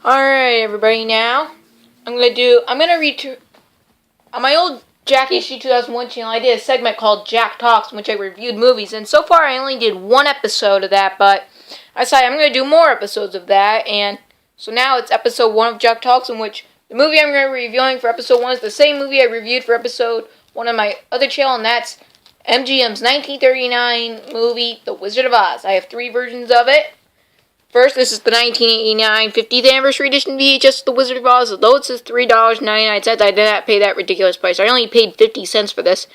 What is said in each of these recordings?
Alright, everybody, now I'm gonna read to on my old Jack issue 2001 channel. I did a segment called Jack Talks in which I reviewed movies, and so far I only did one episode of that, but I decided I'm gonna do more episodes of that, and so now it's episode 1 of Jack Talks, in which the movie I'm gonna be reviewing for episode 1 is the same movie I reviewed for episode 1 of my other channel, and that's MGM's 1939 movie, The Wizard of Oz. I have 3 versions of it. First, this is the 1989 50th anniversary edition VHS of The Wizard of Oz. Although it says $3.99, I did not pay that ridiculous price. I only paid 50 cents for this.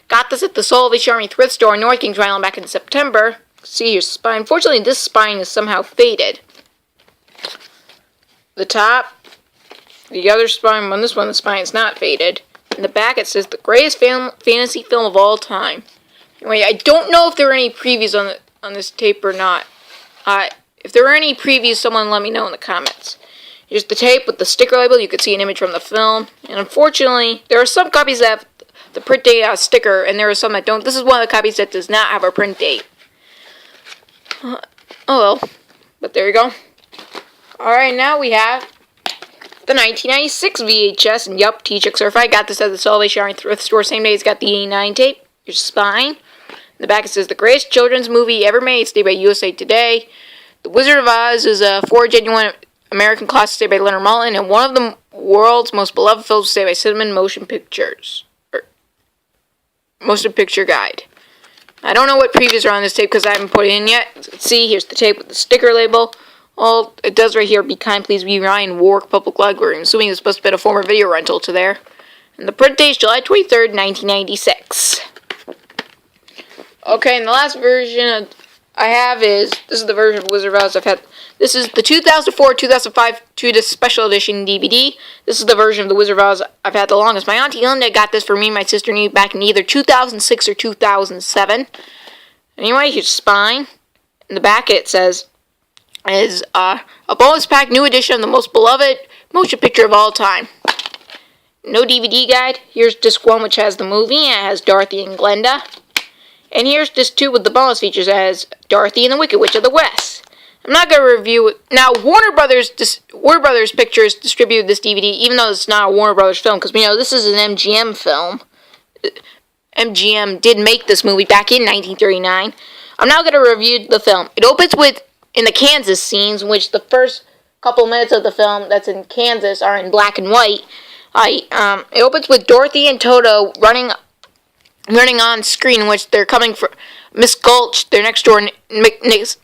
Got this at the Salvation Army thrift store in North Kings Island back in September. See, here's the spine. Unfortunately, this spine is somehow faded. The top, the other spine, on this one, the spine is not faded. In the back, it says the greatest fantasy film of all time. Anyway, I don't know if there are any previews on this tape or not. If there are any previews, someone let me know in the comments. Here's the tape with the sticker label. You can see an image from the film. And unfortunately, there are some copies that have the print date sticker, and there are some that don't. This is one of the copies that does not have a print date. Oh well. But there you go. Alright, now we have the 1996 VHS. And yup, T-Chick Certified. Got this at the Salvation Army thrift store same day. It's got the 89 tape. Here's spine. In the back it says the greatest children's movie ever made. Stated by USA Today. The Wizard of Oz is a 4 genuine American classic stated by Leonard Maltin, and one of the world's most beloved films stated by Cinnamon Motion Pictures. Motion Picture Guide. I don't know what previews are on this tape because I haven't put it in yet. Let's see, here's the tape with the sticker label. All it does right here, be kind, please be Ryan, Warwick Public Library. I'm assuming it's supposed to be a former video rental to there. And the print date is July 23rd, 1996. Okay, and the last version I have this is the version of Wizard of Oz I've had. This is the 2004-2005 2-disc special edition DVD. This is the version of the Wizard of Oz I've had the longest. My auntie Linda got this for me and my sister and me back in either 2006 or 2007. Anyway, here's spine. In the back it says, is a bonus pack new edition of the most beloved motion picture of all time. No DVD guide. Here's disc 1, which has the movie, and it has Dorothy and Glenda. And here's disc 2 with the bonus features as Dorothy and the Wicked Witch of the West. I'm not going to review it. Now, Warner Brothers Pictures distributed this DVD, even though it's not a Warner Brothers film, because we know this is an MGM film. MGM did make this movie back in 1939. I'm now going to review the film. It opens with, in the Kansas scenes, in which the first couple minutes of the film that's in Kansas are in black and white. It opens with Dorothy and Toto running on screen, in which they're coming for Miss Gulch, their next door Miss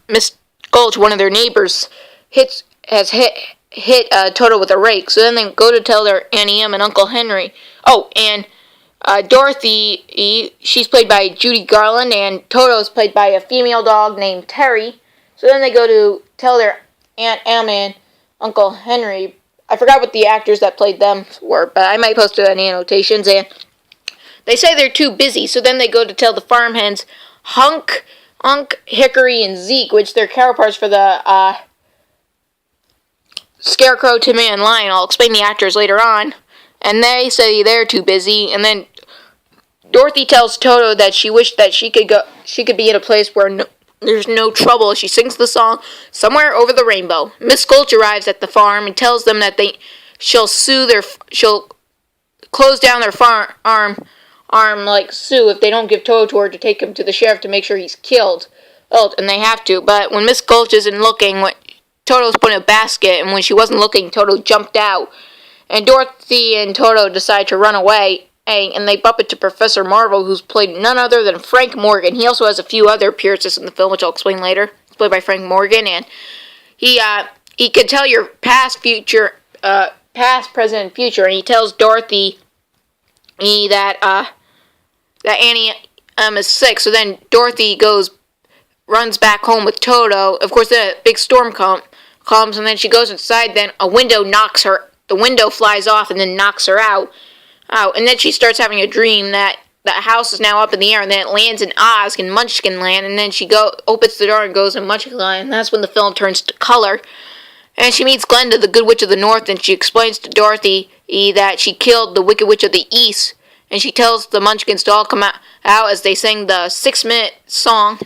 Gulch, one of their neighbors, has hit Toto with a rake. So then they go to tell their Auntie Em and Uncle Henry. Oh, and Dorothy, she's played by Judy Garland, and Toto's played by a female dog named Terry. So then they go to tell their Aunt Em and Uncle Henry. I forgot what the actors that played them were, but I might post it in the annotations. And they say they're too busy, so then they go to tell the farm hens, Hunk, Hickory, and Zeke, which they're counterparts for the Scarecrow, Timmy, and Lion. I'll explain the actors later on. And they say they're too busy, and then Dorothy tells Toto that she wished that she could be in a place where there's no trouble. She sings the song Somewhere Over the Rainbow. Miss Gulch arrives at the farm and tells them that she'll close down their farm like Sue if they don't give Toto to her to take him to the sheriff to make sure he's killed. Oh, and they have to. But when Miss Gulch isn't looking, Toto's put in a basket, and when she wasn't looking, Toto jumped out. And Dorothy and Toto decide to run away, and they bump into Professor Marvel, who's played none other than Frank Morgan. He also has a few other appearances in the film, which I'll explain later. He's played by Frank Morgan, and he can tell your past, present, and future, and he tells Dorothy that Auntie Em is sick. So then Dorothy runs back home with Toto. Of course, then a big storm comes, and then she goes inside. Then a window knocks her. The window flies off and then knocks her out. And then she starts having a dream that the house is now up in the air, and then it lands in Oz, in Munchkin Land, and then she opens the door and goes in Munchkin Land, and that's when the film turns to color. And she meets Glenda, the Good Witch of the North, and she explains to Dorothy that she killed the Wicked Witch of the East. And she tells the Munchkins to all come out as they sing the 6-minute song.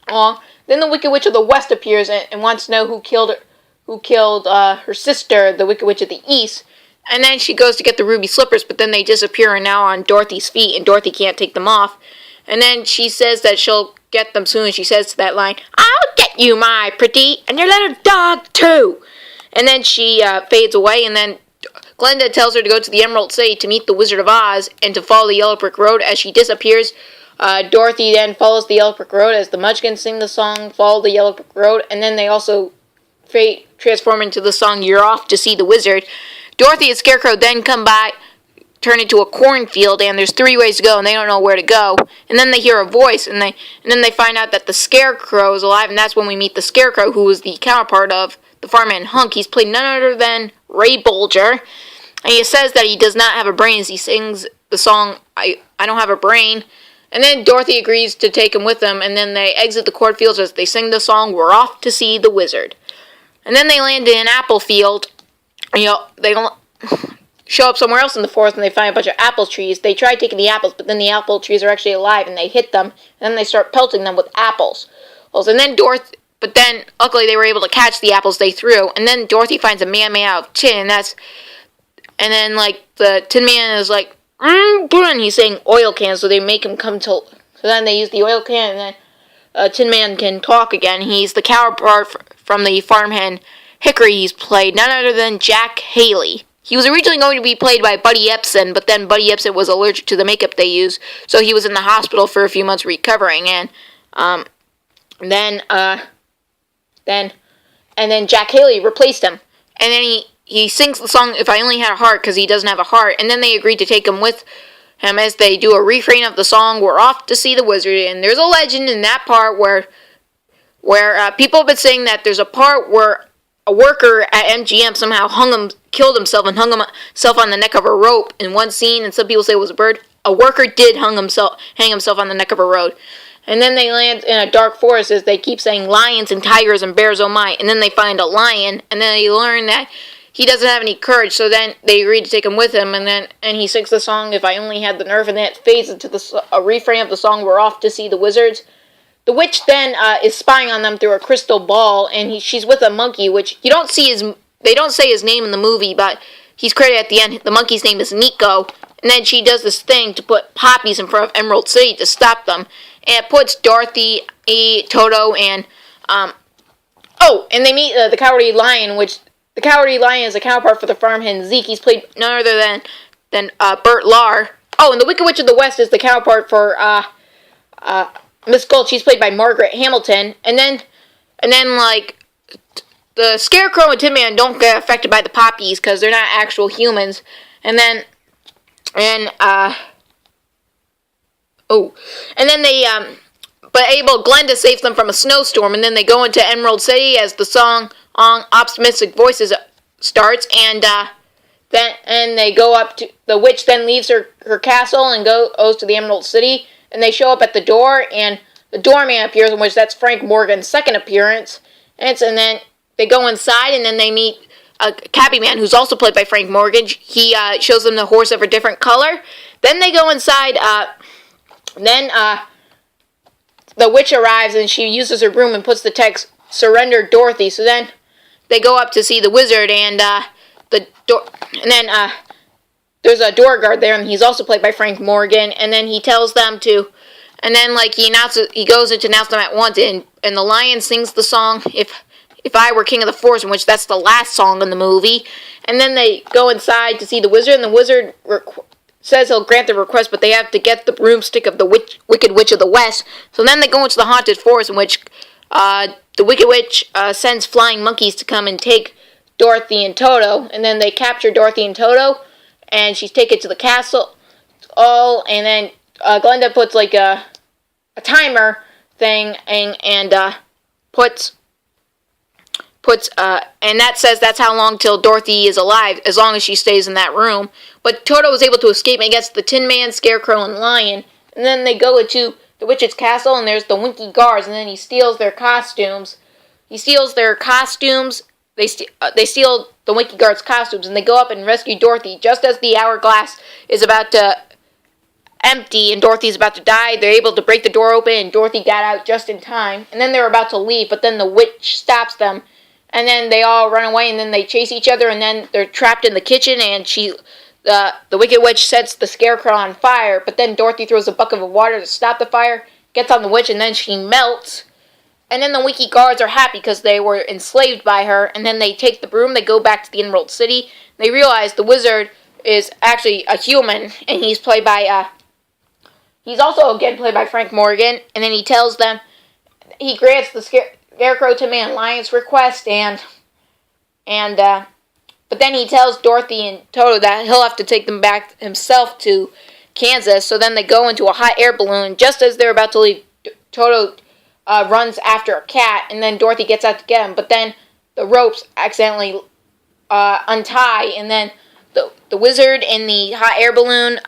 Then the Wicked Witch of the West appears and wants to know who killed killed her sister, the Wicked Witch of the East. And then she goes to get the ruby slippers, but then they disappear and now on Dorothy's feet, and Dorothy can't take them off. And then she says that she'll get them soon. She says to that line, "I'll get you, my pretty, and your little dog, too." And then she fades away, and then Glenda tells her to go to the Emerald City to meet the Wizard of Oz and to follow the Yellow Brick Road. As she disappears, Dorothy then follows the Yellow Brick Road as the Munchkins sing the song, Follow the Yellow Brick Road, and then they also transform into the song, You're Off to See the Wizard. Dorothy and Scarecrow then come by, turn into a cornfield, and there's 3 ways to go, and they don't know where to go. And then they hear a voice, and then they find out that the Scarecrow is alive, and that's when we meet the Scarecrow, who is the counterpart of the Farman Hunk. He's played none other than Ray Bolger, and he says that he does not have a brain as he sings the song, I Don't Have a Brain. And then Dorothy agrees to take him with them, and then they exit the cornfields as they sing the song, We're Off to See the Wizard. And then they land in an apple field, and, they show up somewhere else in the forest, and they find a bunch of apple trees. They try taking the apples, but then the apple trees are actually alive, and they hit them, and then they start pelting them with apples. And then but then, luckily, they were able to catch the apples they threw, and then Dorothy finds a man made out of tin, and then, the Tin Man is like, and he's saying oil can, so they make him come to, so then they use the oil can, and then Tin Man can talk again. He's the counterpart from the farmhand Hickory. He's played none other than Jack Haley. He was originally going to be played by Buddy Epson, but then Buddy Epson was allergic to the makeup they use, so he was in the hospital for a few months recovering, and then Jack Haley replaced him, and then he sings the song If I Only Had a Heart because he doesn't have a heart, and then they agreed to take him with him as they do a refrain of the song We're Off to See the Wizard. And there's a legend in that part where people have been saying that there's a part where a worker at MGM somehow killed himself and hung himself on the neck of a rope in one scene, and some people say it was a bird. A worker did hang himself on the neck of a rope. And then they land in a dark forest as they keep saying lions and tigers and bears oh my, and then they find a lion, and then they learn that he doesn't have any courage, so then they agreed to take him with him, and he sings the song If I Only Had the Nerve, and then it fades into a refrain of the song We're Off to See the Wizards. The witch then is spying on them through a crystal ball, and she's with a monkey, which they don't say his name in the movie, but he's credited at the end. The monkey's name is Nico, and then she does this thing to put poppies in front of Emerald City to stop them, and it puts Dorothy, Toto, and and they meet the Cowardly Lion, which the Cowardly Lion is a counterpart for the farmhand Zeke. He's played none other than Bert Lahr. Oh, and the Wicked Witch of the West is the counterpart for Miss Gulch. She's played by Margaret Hamilton. And then the Scarecrow and Tin Man don't get affected by the poppies because they're not actual humans. Glenda saves them from a snowstorm, and then they go into Emerald City as the song on Optimistic Voices starts, and then they go up to, the witch then leaves her castle and goes to the Emerald City, and they show up at the door, and the doorman appears, in which that's Frank Morgan's second appearance, and then they go inside, and then they meet a Cappy Man, who's also played by Frank Morgan. He shows them the horse of a different color. Then they go inside, the witch arrives, and she uses her broom and puts the text, Surrender Dorothy. So then they go up to see the wizard, and there's a door guard there, and he's also played by Frank Morgan, and then he tells them to, and then he goes in to announce them at once, and the lion sings the song, If I Were King of the Forest, in which that's the last song in the movie, and then they go inside to see the wizard, and the wizard says he'll grant the request, but they have to get the broomstick of the Wicked Witch of the West. So then they go into the haunted forest, in which the Wicked Witch sends flying monkeys to come and take Dorothy and Toto, and then they capture Dorothy and Toto, and she's taken to the castle, and then Glenda puts a timer thing, and puts and that says that's how long till Dorothy is alive, as long as she stays in that room. But Toto was able to escape and gets the Tin Man, Scarecrow, and Lion. And then they go into the witch's castle, and there's the Winky Guards, and then he steals their costumes. They steal the Winky Guards' costumes, and they go up and rescue Dorothy. Just as the hourglass is about to empty and Dorothy's about to die, they're able to break the door open, and Dorothy got out just in time. And then they're about to leave, but then the witch stops them. And then they all run away, and then they chase each other, and then they're trapped in the kitchen, and the Wicked Witch sets the Scarecrow on fire, but then Dorothy throws a bucket of water to stop the fire, gets on the witch, and then she melts. And then the Wiki guards are happy because they were enslaved by her, and then they take the broom, they go back to the Emerald City. They realize the wizard is actually a human, and he's played by, he's also again played by Frank Morgan, and then he tells them, he grants the Scarecrow to Man Lion's request, but then he tells Dorothy and Toto that he'll have to take them back himself to Kansas, so then they go into a hot air balloon. Just as they're about to leave, Toto runs after a cat, and then Dorothy gets out to get him, but then the ropes accidentally untie, and then the wizard in the hot air balloon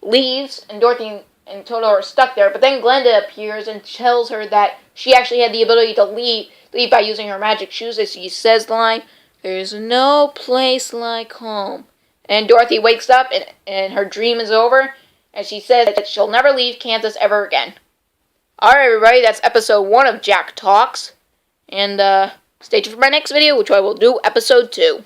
leaves, and Dorothy and Toto are stuck there, but then Glenda appears and tells her that she actually had the ability to leave by using her magic shoes, as she says the line, "There's no place like home." And Dorothy wakes up, and her dream is over, and she says that she'll never leave Kansas ever again. Alright everybody, that's episode 1 of Jack Talks, and stay tuned for my next video, which I will do episode 2.